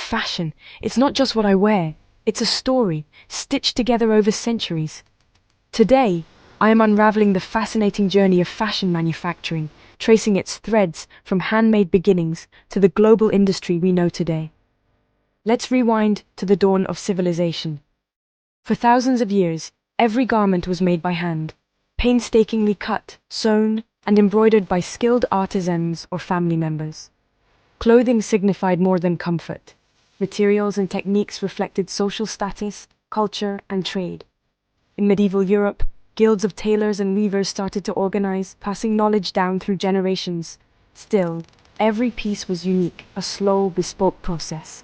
fashion, it's not just what I wear, it's a story, stitched together over centuries. Today, I am unraveling the fascinating journey of fashion manufacturing, tracing its threads from handmade beginnings to the global industry we know today. Let's rewind to the dawn of civilization. For thousands of years, every garment was made by hand, painstakingly cut, sewn, and embroidered by skilled artisans or family members. Clothing signified more than comfort. Materials and techniques reflected social status, culture, and trade. In medieval Europe, guilds of tailors and weavers started to organize, passing knowledge down through generations. Still, every piece was unique, a slow, bespoke process.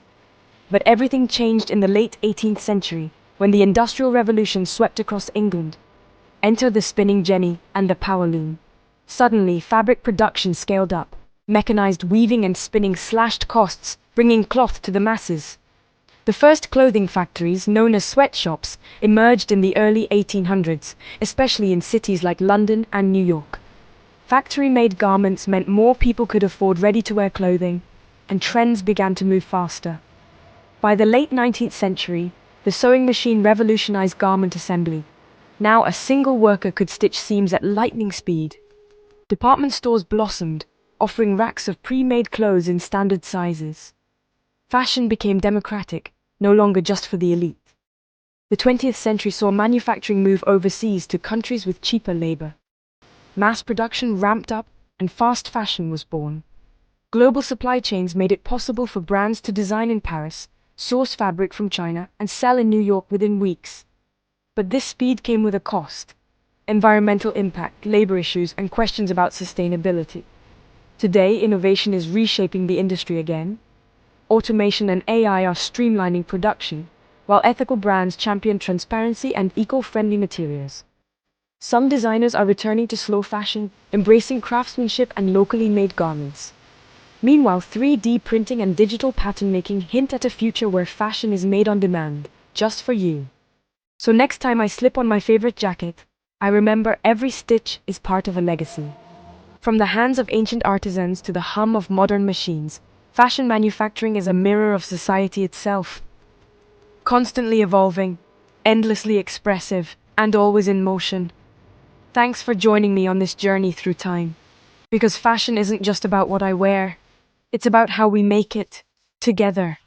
But everything changed in the late 18th century, when the Industrial Revolution swept across England. Enter the spinning jenny and the power loom. Suddenly, fabric production scaled up. Mechanized weaving and spinning slashed costs, bringing cloth to the masses. The first clothing factories, known as sweatshops, emerged in the early 1800s, especially in cities like London and New York. Factory-made garments meant more people could afford ready-to-wear clothing, and trends began to move faster. By the late 19th century, the sewing machine revolutionized garment assembly. Now a single worker could stitch seams at lightning speed. Department stores blossomed, offering racks of pre-made clothes in standard sizes. Fashion became democratic, no longer just for the elite. The 20th century saw manufacturing move overseas to countries with cheaper labor. Mass production ramped up, and fast fashion was born. Global supply chains made it possible for brands to design in Paris, source fabric from China, and sell in New York within weeks. But this speed came with a cost: environmental impact, labor issues, and questions about sustainability. Today, innovation is reshaping the industry again. Automation and AI are streamlining production, while ethical brands champion transparency and eco-friendly materials. Some designers are returning to slow fashion, embracing craftsmanship and locally made garments. Meanwhile, 3D printing and digital pattern making hint at a future where fashion is made on demand, just for you. So next time I slip on my favorite jacket, I remember every stitch is part of a legacy. From the hands of ancient artisans to the hum of modern machines, fashion manufacturing is a mirror of society itself. Constantly evolving, endlessly expressive, and always in motion. Thanks for joining me on this journey through time. Because fashion isn't just about what I wear, it's about how we make it, together.